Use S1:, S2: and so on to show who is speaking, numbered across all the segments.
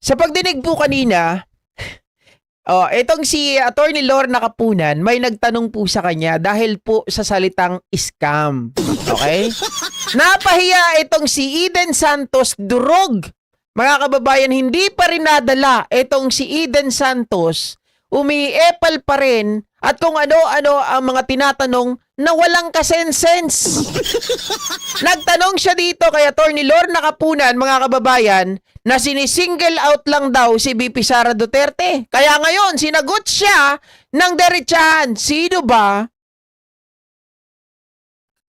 S1: Sa pagdinig po kanina, itong si Attorney Lorna Kapunan, may nagtanong po sa kanya dahil po sa salitang scam. Okay? Napahiya itong si Eden Santos Durog. Mga kababayan, hindi pa rin nadala itong si Eden Santos, umiepal pa rin at kung ano-ano ang mga tinatanong na walang kasensense. Nagtanong siya dito kay Attorney Lorna Kapunan, mga kababayan, na sinisingle out lang daw si VP Sara Duterte. Kaya ngayon, sinagot siya ng diretsahan. Sino ba?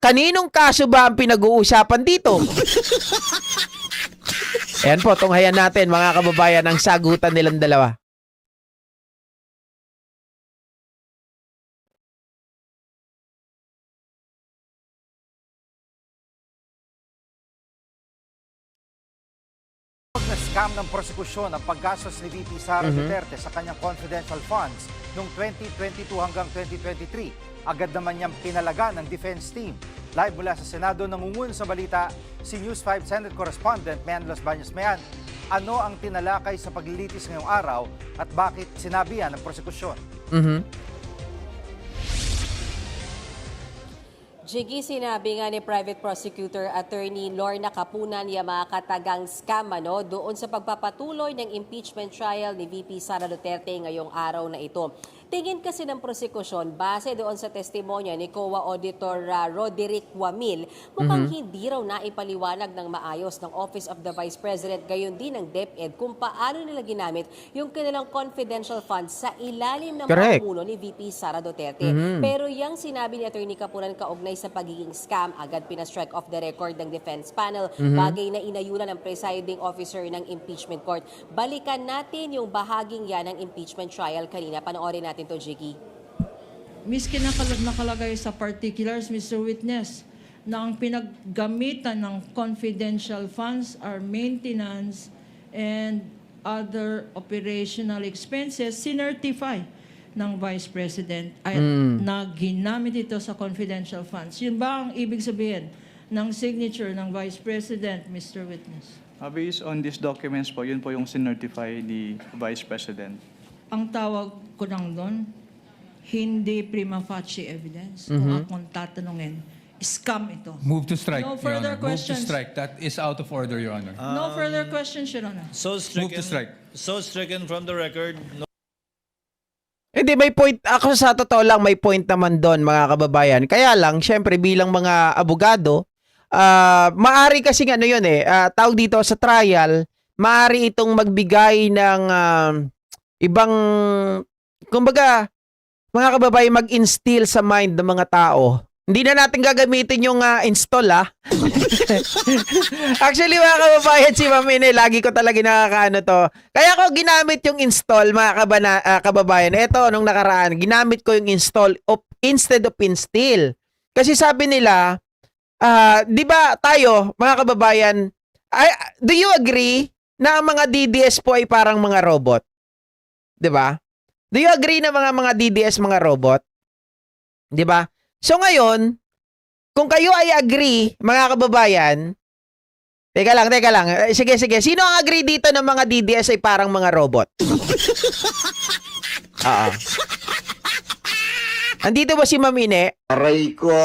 S1: Kaninong kaso ba ang pinag-uusapan dito? Ayan po, tunghayan natin mga kababayan ang sagutan nilang dalawa.
S2: Na scam ng prosekusyon ang paggastos ni VP Sara Duterte sa kanyang confidential funds noong 2022 hanggang 2023. Agad naman niyang pinalaga ng defense team. Live mula sa Senado, nangungun sa balita si News 5 Senate Correspondent Mayan Los Baños. Mayan, ano ang tinalakay sa paglilitis ngayong araw at bakit sinabi yan ng prosekusyon?
S3: Jiggy, sinabi nga ni Private Prosecutor Attorney Lorna Kapunan yung mga katagang scam doon sa pagpapatuloy ng impeachment trial ni VP Sara Duterte ngayong araw na ito. Tingin kasi ng prosekusyon, base doon sa testimonya ni COA Auditor Roderick Wamil, mukhang hindi raw naipaliwanag ng maayos ng Office of the Vice President, gayon din ng DepEd, kung paano nila ginamit yung kanilang confidential funds sa ilalim ng pamuno ni VP Sara Duterte. Pero yung sinabi ni Attorney Kapunan kaugnay sa pagiging scam, agad pina-strike off the record ng defense panel, bagay na inayunan ng presiding officer ng impeachment court. Balikan natin yung bahaging yan ng impeachment trial kanina. Panoorin natin to, Jiggy.
S4: Miski nakalagay sa particulars, Mr. Witness, na ang pinaggamitan ng confidential funds are maintenance and other operational expenses, sinertify ng Vice President ay na ginamit ito sa confidential funds. Yun ba ang ibig sabihin ng signature ng Vice President, Mr. Witness?
S5: Based on these documents po, yun po yung sinertify ni Vice President.
S4: Ang tawag ko lang doon, hindi prima facie evidence. Kung akong tatanungin, scam ito.
S6: Move to strike,
S4: No
S6: Your
S4: further
S6: Honor. Move to
S4: questions.
S6: strike. That is out of order, Your Honor.
S4: No further questions, Your Honor.
S7: So stricken,
S6: Move to strike.
S7: So stricken from the record. No.
S1: Hindi, may point. Ako sa totoo lang, may point naman doon, mga kababayan. Kaya lang, syempre, bilang mga abogado, maari kasi ano yun tawag dito sa trial, maari itong magbigay ng ibang, kumbaga, mga kababayan, mag-instill sa mind ng mga tao. Hindi na natin gagamitin yung install, Actually, mga kababayan, si Mamine, lagi ko talaga nakakaano to. Kaya ko ginamit yung install, mga kababayan. Ito, nung nakaraan, ginamit ko yung install instead of instill. Kasi sabi nila, di ba tayo, mga kababayan, do you agree na ang mga DDS po ay parang mga robot? Di ba? Do you agree na mga DDS mga robot? Di ba? So ngayon, kung kayo ay agree, mga kababayan, teka lang. Sige. Sino ang agree dito na mga DDS ay parang mga robot? Oo. Andito ba si Mamine?
S8: Aray ko.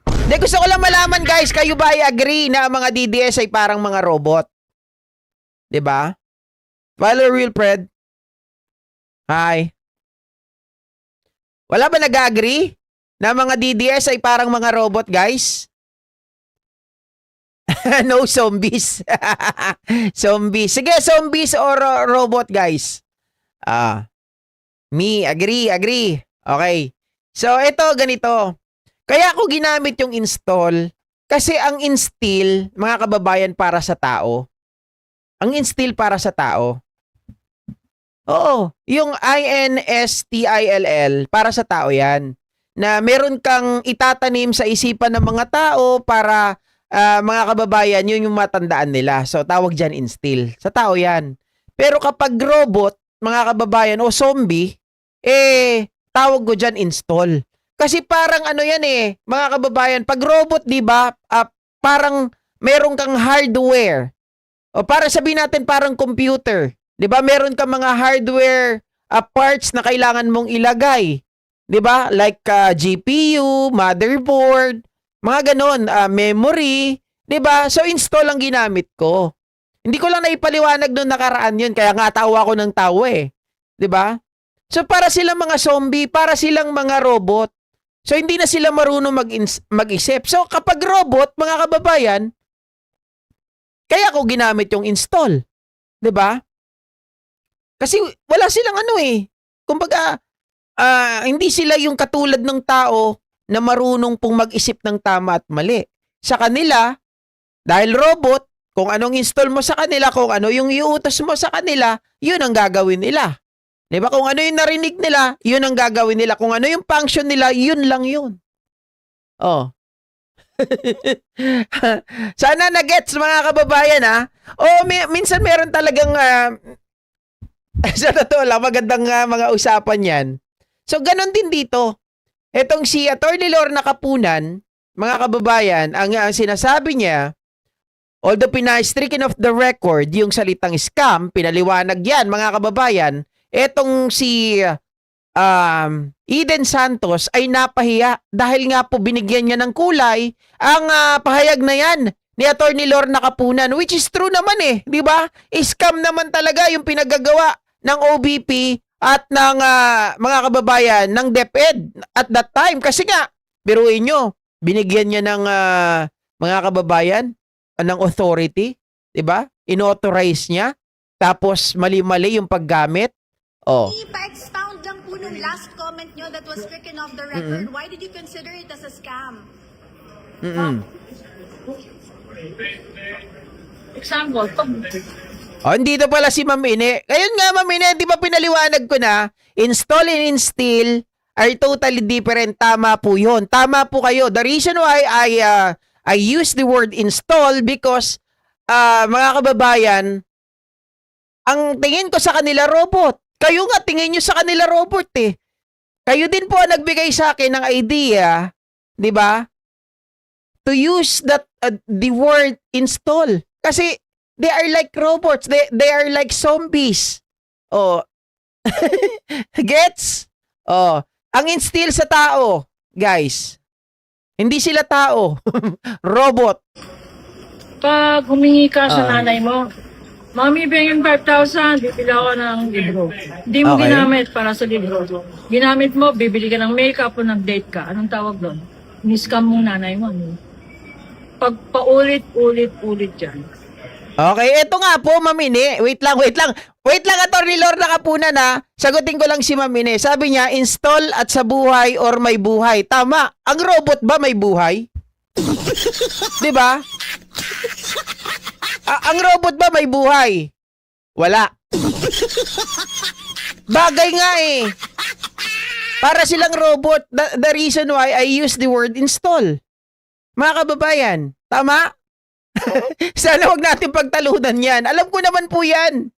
S1: Hindi, gusto ko lang malaman, guys, kayo ba ay agree na ang mga DDS ay parang mga robot? Di ba? Follow Wilfred. Hi. Wala ba nag-agree na mga DDS ay parang mga robot, guys? No zombies. Zombies. Sige, zombies or robot, guys. Me, agree. Okay. So, ito, ganito. Kaya ako ginamit yung install kasi ang instill, mga kababayan, para sa tao. Ang instill para sa tao. Oo, yung INSTILL para sa tao yan. Na meron kang itatanim sa isipan ng mga tao para mga kababayan, yun yung matandaan nila. So tawag dyan instill. Sa tao yan. Pero kapag robot, mga kababayan, o zombie, tawag ko dyan install. Kasi parang ano yan mga kababayan, pag robot, di ba, parang meron kang hardware O para sabihin natin parang computer. 'Di ba? Meron ka mga hardware parts na kailangan mong ilagay. 'Di ba? Like GPU, motherboard, mga ganon, memory, 'di ba? So install ang ginamit ko. Hindi ko lang naipaliwanag noong nakaraan 'yun, kaya nga tawa ko ng tawa eh. 'Di ba? So para silang mga zombie, para silang mga robot. So hindi na sila marunong mag-isip. So kapag robot, mga kababayan, kaya ko ginamit yung install. 'Di ba? Kasi wala silang ano eh. Kumbaga, hindi sila yung katulad ng tao na marunong pong mag-isip ng tama at mali. Sa kanila, dahil robot, kung anong install mo sa kanila, kung ano yung iutos mo sa kanila, yun ang gagawin nila. 'Di ba? Kung ano yung narinig nila, yun ang gagawin nila. Kung ano yung function nila, yun lang yun. Oh. Sana na-gets mga kababayan ha. O minsan meron talagang sa totoo lang magandang mga usapan yan. So ganon din dito. Etong si Atty. Lorna Kapunan, mga kababayan, ang sinasabi niya, although pina-stricken off the record yung salitang scam, pinaliwanag yan mga kababayan, etong si Eden Santos ay napahiya dahil nga po binigyan niya ng kulay ang pahayag na yan ni Atty. Lorna Kapunan, which is true naman eh, di ba? Scam naman talaga yung pinagagawa ng OBP at ng mga kababayan ng DepEd at that time. Kasi nga, biruin nyo, binigyan niya ng mga kababayan ng authority, di ba? Inauthorize niya, tapos mali-mali yung paggamit. Oh.
S8: Pa-expound lang po nung last comment nyo that was stricken off the record. Why did you consider it as a scam?
S4: Example,
S1: Oh, dito pala si Ma'am Ine. Ngayon nga, Ma'am Ine, di ba pinaliwanag ko na, install and instill are totally different. Tama po yun. Tama po kayo. The reason why I use the word install because, mga kababayan, ang tingin ko sa kanila robot. Kayo nga, tingin nyo sa kanila robot eh. Kayo din po ang nagbigay sa akin ng idea, di ba? To use the word install. Kasi, they are like robots. They are like zombies. Oh. Gets? Oh. Ang instill sa tao, guys. Hindi sila tao. Robot.
S4: pag humingi ka sa nanay mo, Mami, bigyan 5,000, bibili ako ng libro. Hindi mo
S1: Okay.
S4: ginamit para sa libro. Ginamit mo, bibili ka ng makeup o nag-date ka. Anong tawag doon? Ni-scam mong nanay mo. Pag paulit-ulit yan.
S1: Okay, eto nga po, Ma'am Ine. Wait lang. Wait lang, Atty. Lorna Kapunan ha. Sagutin ko lang si Ma'am Ine. Sabi niya, install at sa buhay or may buhay. Tama. Ang robot ba may buhay? 'Di ba? Ang robot ba may buhay? Wala. Bagay nga eh. Para silang robot. The reason why I use the word install. Mga kababayan, tama? Sana wag natin pagtalunan yan. Alam ko naman po yan.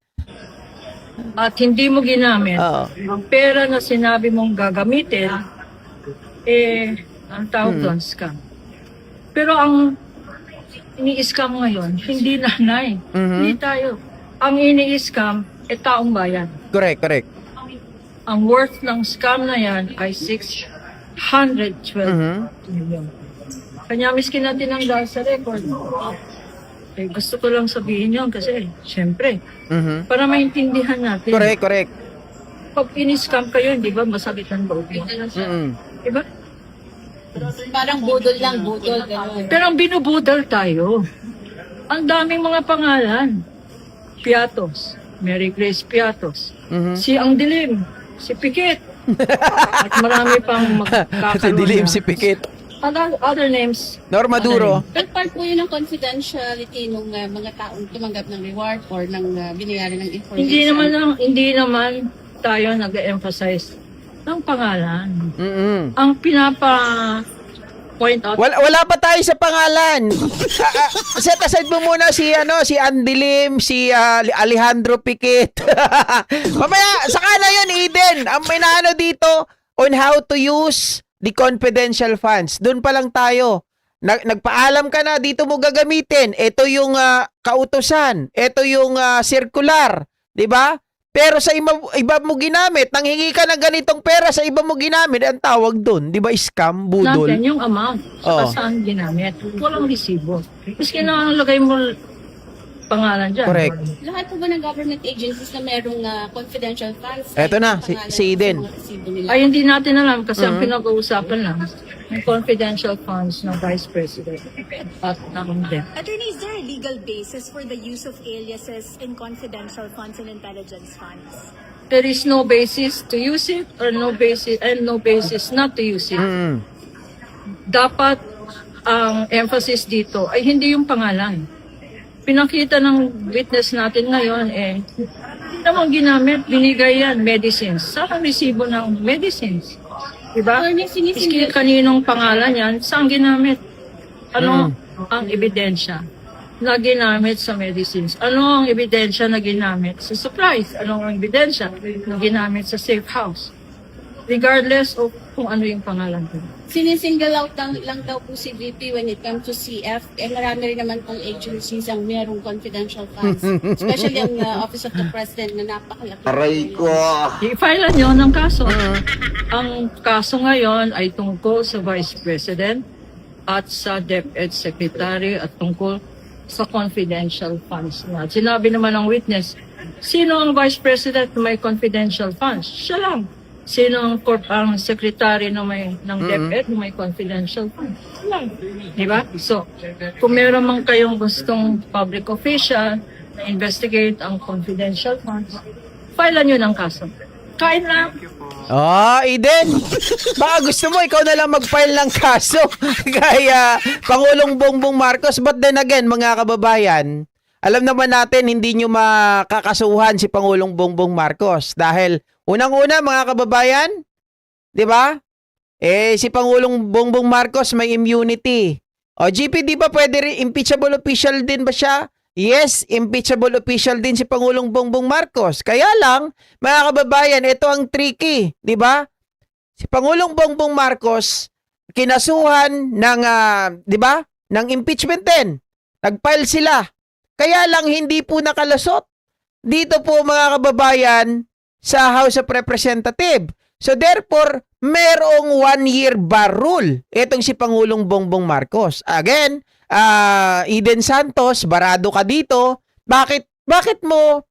S4: At hindi mo ginamit.
S1: Oo.
S4: Ang pera na sinabi mong gagamitin, ang tawag doon, scam. Pero ang ini-scam ngayon, hindi nanay. Hindi tayo. Ang ini-scam, taong bayan.
S1: Correct.
S4: Ang worth ng scam na yan ay 612 million. Kanya miskin natin ang dahil sa record. Gusto ko lang sabihin yun kasi, syempre, para maintindihan natin.
S1: Correct.
S4: Pag in-scam kayo, di ba, masakit ang loob mo. Di ba?
S3: Parang budol lang, budol. Ganun.
S4: Pero ang binubudal tayo, ang daming mga pangalan. Piatos, Mary Grace Piatos, si Ang Dilim, si Pikit, at marami pang magkakaroon
S1: Dilim
S4: na-
S1: si Pikit.
S4: Other names.
S1: Norma Duro.
S9: Pero part po yun ng confidentiality ng mga taong tumanggap ng reward or ng binayaran ng information.
S4: Hindi naman tayo nag-emphasize ng pangalan. Ang point out,
S1: Wala pa tayo sa pangalan. Set aside mo muna si Andilim, si Alejandro Pikit. Mamaya saka na 'yon, Eden. Ang minaano dito on how to use the confidential funds. Doon pa lang tayo. Nagpaalam ka na, dito mo gagamitin. Ito yung kautusan. Ito yung circular. 'Di ba? Pero sa iba mo ginamit, nanghingi ka ng ganitong pera sa iba mo ginamit, ang tawag doon, 'di ba, scam, budol?
S4: Natin yung amount
S1: Oo.
S4: saan ginamit. Walang resibo. Maski na lagay mo pangalan dyan.
S1: Correct.
S9: Lahat po ba ng government agencies na merong confidential funds?
S1: Eto na, si Eden.
S4: Ay, hindi natin alam kasi ang pinag-uusapan lang yung confidential funds ng Vice President at ng DEP.
S8: Attorney, is there a legal basis for the use of aliases in confidential funds and intelligence funds?
S4: There is no basis to use it or no basis not to use it. Dapat ang emphasis dito ay hindi yung pangalan. Pinakita ng witness natin ngayon hindi naman ginamit, binigay yan, medicines. Saan ang resibo ng medicines? Diba? Iski kaninong pangalan yan, saan ginamit? Ano ang ebidensya na ginamit sa medicines? Ano ang ebidensya na ginamit sa supplies? Ano ang ebidensya na ginamit sa safe house? Regardless of kung ano yung pangalan ko.
S9: Sinisingle out lang daw po si VP when it comes to CF. Marami rin naman pong agencies ang merong confidential funds. Especially ang Office of the President na napakalaki.
S10: Aray ko!
S4: I-file nyo ng kaso. Ang kaso ngayon ay tungkol sa Vice President at sa DepEd Secretary at tungkol sa confidential funds na. Sinabi naman ng witness, sino ang Vice President na may confidential funds? Siya lang. Sino ang secretary ng DepEd na may confidential funds? Siya lang. Diba? So, kung meron man kayong gustong public official na investigate ang confidential funds, file nyo ng kaso. Kain lang.
S1: Eden, baka gusto mo ikaw na lang mag-file ng kaso kaya Pangulong Bongbong Marcos. But then again, mga kababayan, alam naman natin hindi nyo makakasuhan si Pangulong Bongbong Marcos dahil unang-una, mga kababayan, 'di ba? Si Pangulong Bongbong Marcos may immunity. GP, di ba pwede rin impeachable official din ba siya? Yes, impeachable official din si Pangulong Bongbong Marcos. Kaya lang, mga kababayan, ito ang tricky, 'di ba? Si Pangulong Bongbong Marcos kinasuhan ng 'di ba? Ng impeachment din. Nag-file sila. Kaya lang hindi po nakalusot. Dito po, mga kababayan, sa House of Representatives. So therefore, merong 1-year bar rule. Itong si Pangulong Bongbong Marcos. Again, Eden Santos, barado ka dito. Bakit mo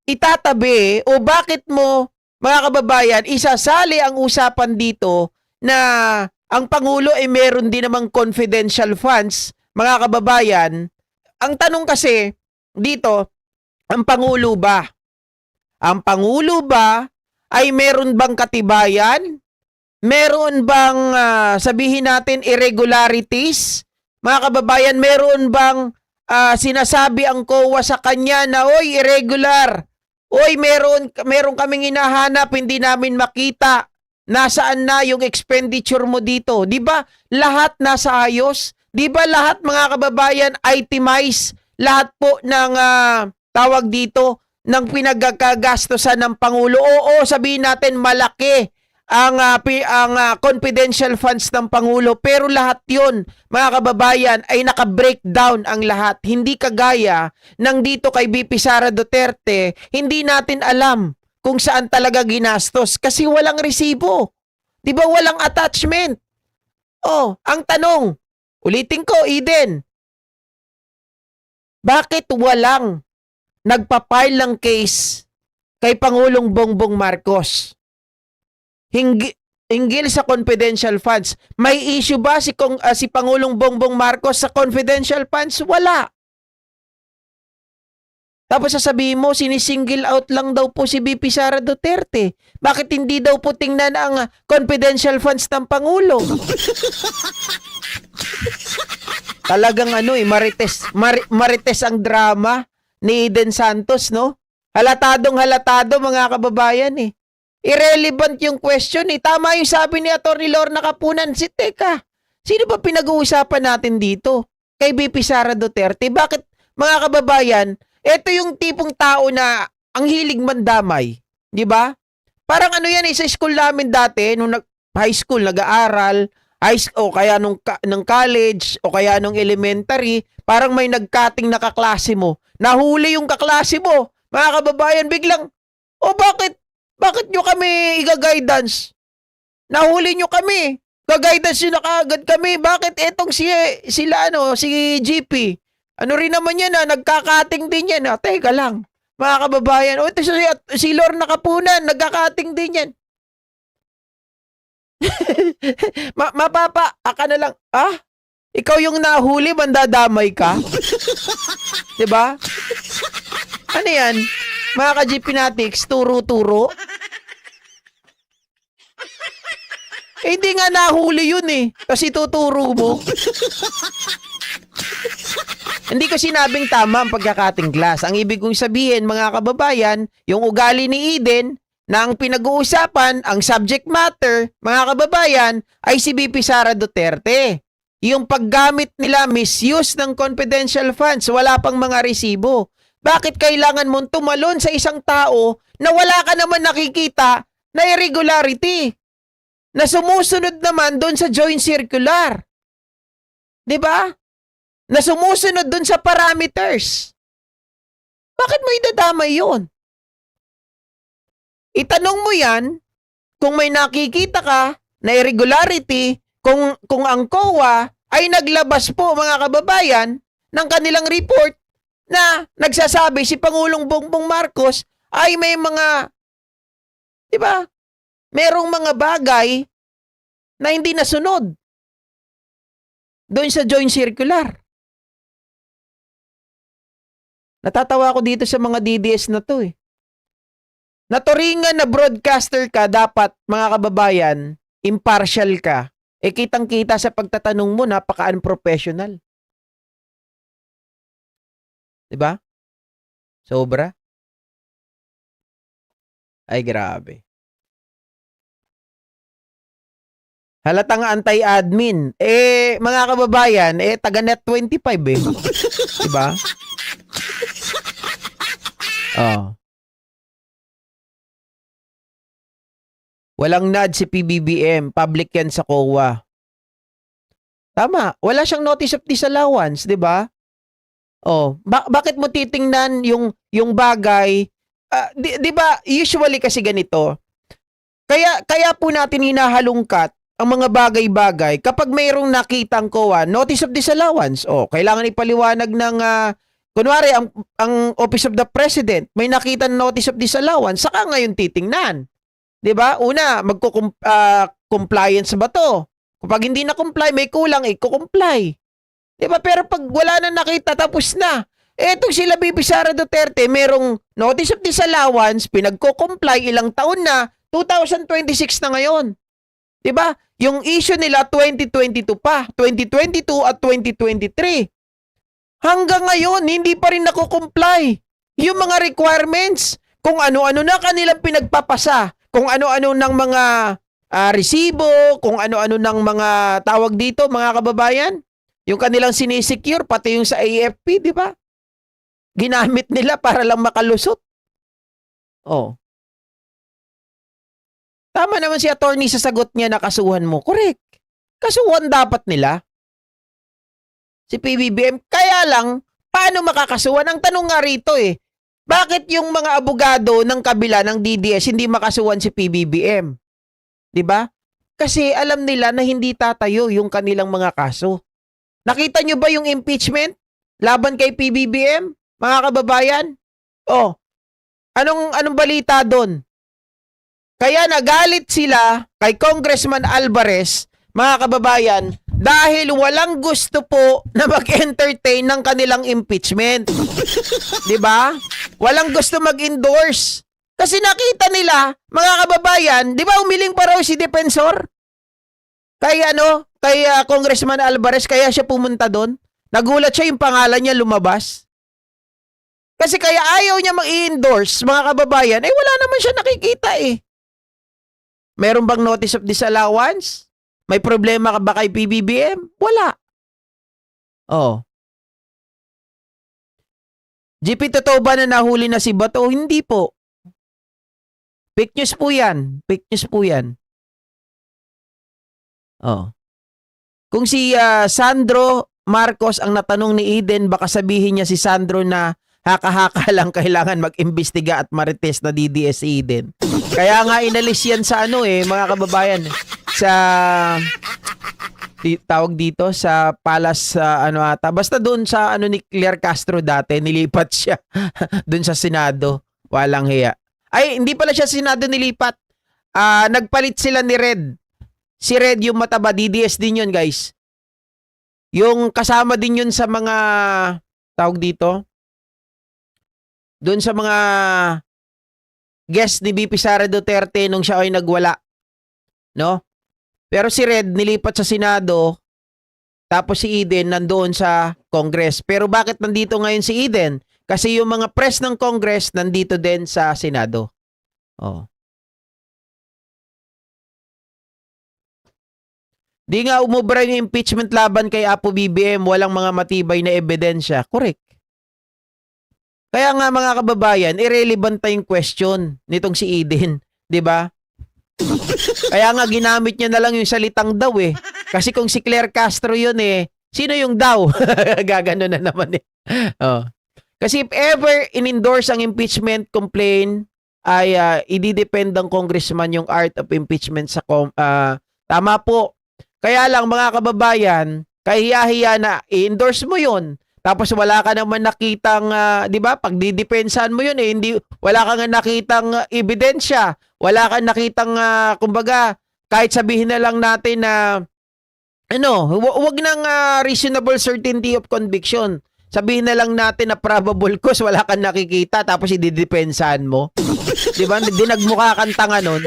S1: itatabi o bakit mo, mga kababayan, isasali ang usapan dito na ang Pangulo ay meron din namang confidential funds, mga kababayan? Ang tanong kasi dito, ang Pangulo ba? Ang Pangulo ba ay meron bang katibayan? Meron bang sabihin natin irregularities? Mga kababayan, meron bang sinasabi ang COA sa kanya na oy, irregular? Oy, meron kaming hinahanap, hindi namin makita. Nasaan na yung expenditure mo dito? 'Di ba? Lahat nasa ayos. 'Di ba lahat, mga kababayan, itemized? Lahat po ng tawag dito ng pinagkagastosan ng Pangulo. Oo, sabihin natin malaki ang confidential funds ng Pangulo. Pero lahat yun, mga kababayan, ay naka-breakdown ang lahat. Hindi kagaya ng dito kay VP Sara Duterte, hindi natin alam kung saan talaga ginastos kasi walang resibo. Di ba walang attachment? Ang tanong, ulitin ko, Eden, bakit walang nagpa-file ng case kay Pangulong Bongbong Marcos hinggil sa confidential funds? May issue ba si Pangulong Bongbong Marcos sa confidential funds? Wala. Tapos sasabihin mo, sinisingle out lang daw po si VP Sara Duterte. Bakit hindi daw po tingnan ang confidential funds ng Pangulo? Talagang marites ang drama ni Eden Santos, no? Halatado, mga kababayan, eh. Irrelevant yung question, eh. Tama yung sabi ni Atty. Lorna Kapunan. Teka, sino ba pinag-uusapan natin dito? Kay VP Sara Duterte? Bakit, mga kababayan, ito yung tipong tao na ang hilig mandamay. Di ba? Parang ano yan, sa school namin dati, nung high school, nag-aaral, o kaya ng college o kaya nung elementary, parang may nag-cutting na kaklase mo. Nahuli yung kaklase mo. Mga kababayan, biglang, bakit nyo kami iga-guidance? Nahuli nyo kami. Ga-guidance nyo na kaagad kami. Bakit etong si GP? Ano rin naman yan nagkakating din yan. Teka lang. Mga kababayan, ito si Lorna Kapunan, nagkakating din yan. Aka na lang, ikaw yung nahuli, mandadamay ka? Diba? Ano yan? Mga ka-GP Natics, turo-turo? Hindi nga nahuli yun kasi tuturo mo. Hindi ko sinabing tama ang pagkakating glass. Ang ibig kong sabihin, mga kababayan, yung ugali ni Eden, na ang pinag-uusapan, ang subject matter, mga kababayan, ay si VP Sara Duterte. Yung paggamit nila, misuse ng confidential funds, wala pang mga resibo. Bakit kailangan mong tumalon sa isang tao na wala ka naman nakikita na irregularity? Na sumusunod naman doon sa joint circular. 'Di ba? Na sumusunod doon sa parameters. Bakit mo idadamay 'yon? Itanong mo 'yan kung may nakikita ka na irregularity, kung ang COA ay naglabas po, mga kababayan, ng kanilang report na nagsasabi si Pangulong Bongbong Marcos ay may mga, 'di ba? Merong mga bagay na hindi nasunod doon sa joint circular. Natatawa ako dito sa mga DDS na to Naturingan na broadcaster ka, dapat, mga kababayan, impartial ka. Kitang-kita sa pagtatanong mo, napaka-unprofessional. Diba? Sobra. Ay, grabe. Halatang anti-admin. Mga kababayan, taga Net25 Diba? Walang nod si PBBM. Public yan sa COA. Tama. Wala siyang notice of disallowance, diba? Bakit mo titingnan yung bagay? Diba, usually kasi ganito. Kaya po natin hinahalungkat ang mga bagay-bagay kapag mayroong nakitang COA, notice of disallowance. Kailangan ipaliwanag ng kunwari ang Office of the President may nakita ng notice of disallowance, saka ngayon titingnan. 'Di ba? Una, compliance ba 'to? Kapag hindi na comply, may kulang, i-comply. 'Di ba? Pero pag wala na nakita, tapos na. Etong sila VP Sara Duterte, merong notice of disallowance, pinagko-comply ilang taon na, 2026 na ngayon. 'Di ba? Yung issue nila 2022 pa, 2022 at 2023. Hanggang ngayon hindi pa rin nako-comply yung mga requirements, kung ano-ano na kanilang pinagpapasa, kung ano-ano ng mga resibo, kung ano-ano ng mga tawag dito, mga kababayan, yung kanilang sinisecure, pati yung sa AFP, 'di ba? Ginamit nila para lang makalusot. Tama naman si attorney sa sagot niya na kasuhan mo. Correct. Kasuhan dapat nila. Si PBBM. Kaya lang, paano makakasuhan? Ang tanong nga rito bakit yung mga abogado ng kabila ng DDS hindi makasuhan si PBBM? 'Di ba? Kasi alam nila na hindi tatayo yung kanilang mga kaso. Nakita nyo ba yung impeachment laban kay PBBM? Mga kababayan? Anong balita doon? Kaya nagalit sila kay Congressman Alvarez, mga kababayan, dahil walang gusto po na mag-entertain ng kanilang impeachment. 'Di ba? Walang gusto mag-endorse. Kasi nakita nila, mga kababayan, 'di ba umiling pa raw si Defensor? Kay Congressman Alvarez, kaya siya pumunta doon. Nagulat siya yung pangalan niya lumabas. Kasi kaya ayaw niya mag-endorse, mga kababayan, wala naman siya nakikita Meron bang notice of disallowance? May problema ka ba kay PBBM? Wala. GP, totoo ba na nahuli na si Bato? Hindi po. Fake news po yan. Fake news po yan. Kung si Sandro Marcos ang natanong ni Eden, baka sabihin niya si Sandro na haka-haka lang kailangan mag-imbestiga at marites na DDS si Eden. Kaya nga inalis yan sa mga kababayan, sa tawag dito sa Palace ata. Basta doon sa ni Claire Castro dati, nilipat siya doon sa Senado. Walang hiya. Ay, hindi pala siya Senado nilipat. Nagpalit sila ni Red. Si Red yung mataba, DDS din yun, guys. Yung kasama din yun sa mga tawag dito. Doon sa mga guest ni VP Sara Duterte nung siya ay nagwala. No? Pero si Red nilipat sa Senado, tapos si Eden nandoon sa Congress. Pero bakit nandito ngayon si Eden? Kasi yung mga press ng Congress nandito din sa Senado. Oh. Di nga umubra yung impeachment laban kay Apo BBM, walang mga matibay na ebidensya. Correct. Kaya nga mga kababayan, irrelevant na yung question nitong si Eden. Di ba? Kaya nga ginamit niya na lang yung salitang daw eh. Kasi kung si Claire Castro yun sino yung daw? Gagano na naman Oh. Kasi if ever in-endorse ang impeachment complaint, ay ididepend ng congressman yung art of impeachment sa tama po. Kaya lang mga kababayan, kahiya-hiya na i-endorse mo yun. Tapos wala ka naman nakitang, di ba? Pag didepensahan mo yun wala ka nga nakitang ebidensya. Wala ka nakitang, kumbaga, kahit sabihin na lang natin na, wag nang reasonable certainty of conviction. Sabihin na lang natin na probable cause, wala kang nakikita, tapos ididepensahan mo. Di ba? Dinagmukha kang tanga nun.